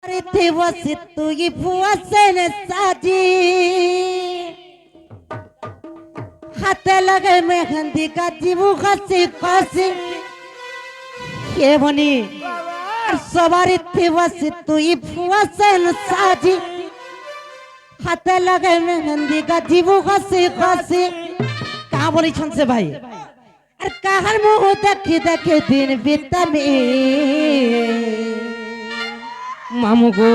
Te você tu e você saji हाथे लगे मेहंदी का जीवू खसी खसी ये बनी सवारी थी वसी तू ही फुआसन साजी हाथे लगे मेहंदी का जीवू खसी खसी कहाँ बोली छन से भाई अरे कहाँ मुँह देखी देखी दिन बीता में मामू को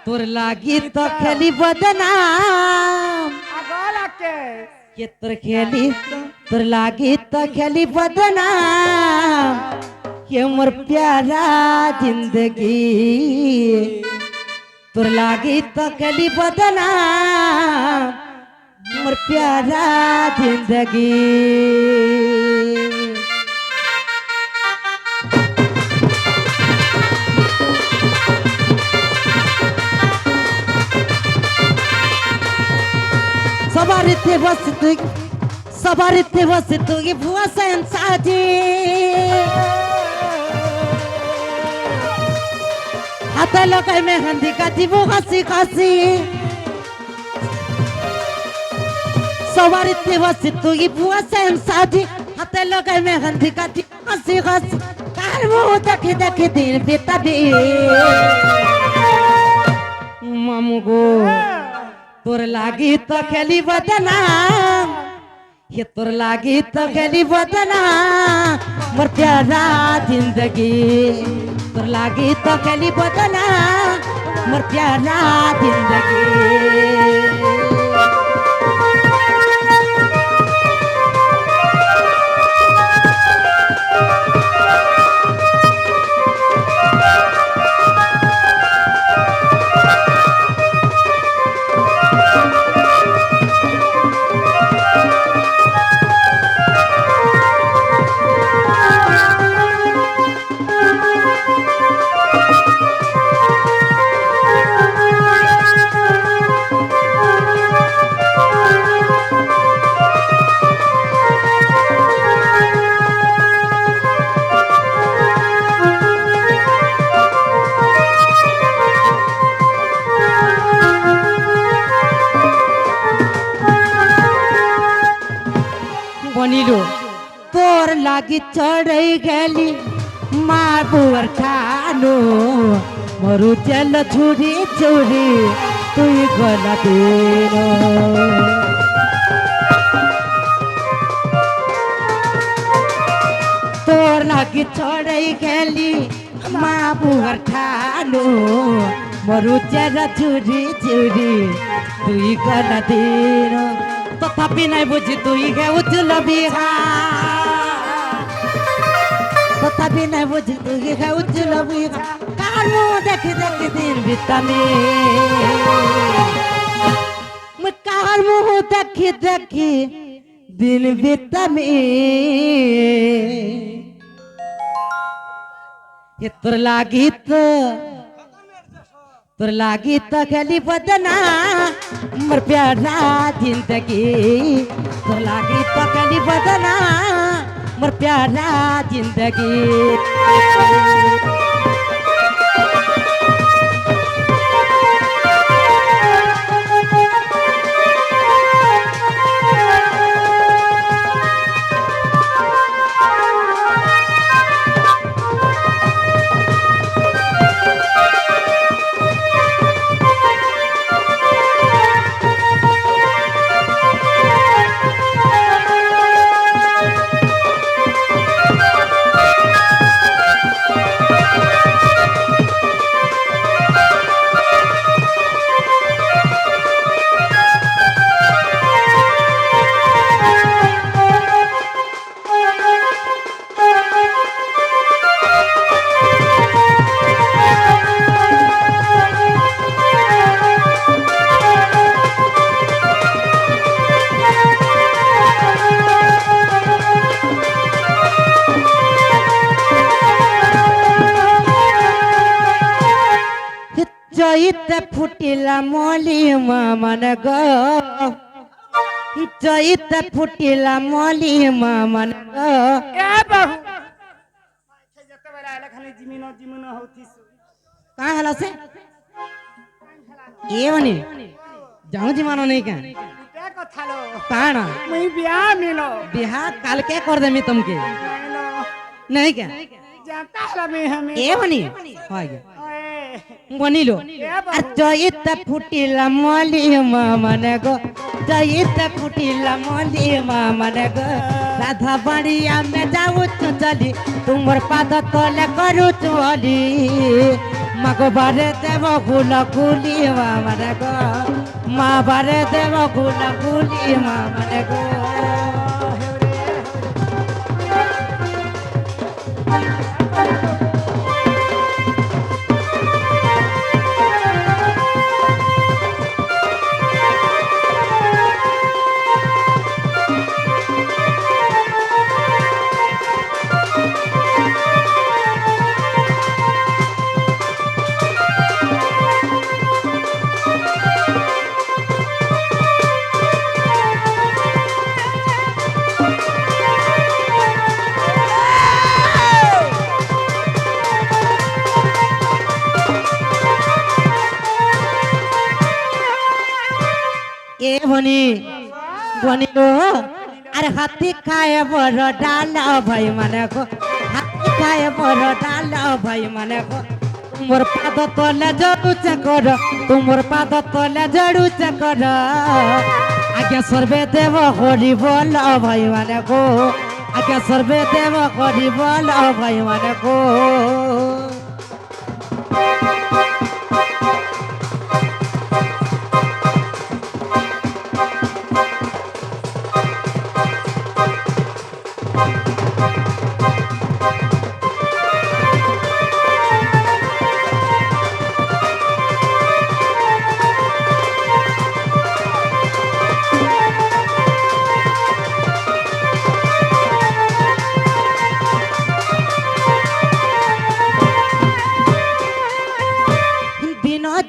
तोर लागी तो खेली बदनाम के तोर खेली तोर लागी तो खेली बदनाम ये मोर प्यारा जिंदगी तोर लागी तो खेली बदनाम मोर प्यारा जिंदगी सवारी थे बस तू ये भुआ साजी हाथ लगे मेहंदी का जीवो हंसी हंसी सवारी थे बस तू ये भुआ साजी हाथ लगे मेहंदी का जीवो हंसी हंसी कार मुँह देखे देखे दिन बीता भी मामू गो तोर लागी तो खेली बदनाम ये तोर लागी तो खेली बदनाम मोर प्यारा जिंदगी तोर लागी तो खेली बदनाम मोर प्यारा जिंदगी बनिलो तोर लागी चढ़ई गली मार बुअर खानो मरु चल छुरी छुरी तू गला देनो तोर लागी चढ़ई गली मार बुअर खानो मरु चल छुरी छुरी तू गला देनो तथापि नहीं बुझी तू ही है उजल बिहा तथापि नहीं बुझी तू ही है उजल बिहा कार मुँह देखी देखी दिन बीता में मैं कार मुँह देखी देखी दिन बीता में ये तोर लागी तोर लागी तो खेली बदना मोर प्यारा जिंदगी तोर लागी तो खेली बदना मोर प्यारा जिंदगी जईते फुटिला मोली मन गो जईते फुटिला मोली मन गो ए बहु जते बेला आले खाली जिमिनो जिमिनो होतिस कहाँ हला से ये बनी जाऊं जी मानो नहीं क्या क्या कथा लो कहाँ ना मैं बियाह मिलो बिहार काल के कर दे मी तुमके मिलो नहीं क्या जाता लबे हमें ये बनी हो गया ओए बनिलो ए बाबू जयित फुटिला मली मामने गो जयित फुटिला मली मामने गो राधा बड़िया में जाऊ तू चली तुमर पाद तले करू चली माको बारे देव गुल गुली मामने गो माँ बारे देव गुल गुली मामने गो ए बनी बनिलो अरे हाथी खाए बड़ डाला भाई माने को हाथी खाए बड़ डाला भाई माने को तुमर पाद तले जड़ू चकर तुमर पाद तले जड़ू चकर आज्ञा सर्वे देव हरि बोल भाई माने को आज्ञा सर्वे देव हरि बोल भाई माने को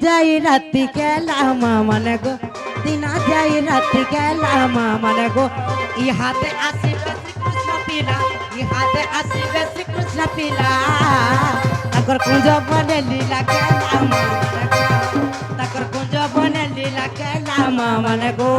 जाई राति के लामा मन गो दिना जाई राति के लामा मन गो ई हाथे आसी श्री कृष्ण पीला ई हाथे आसी श्री कृष्ण पीला तकर कुंज बने लीला के लामा मन गो तकर कुंज बने लीला के लामा मन गो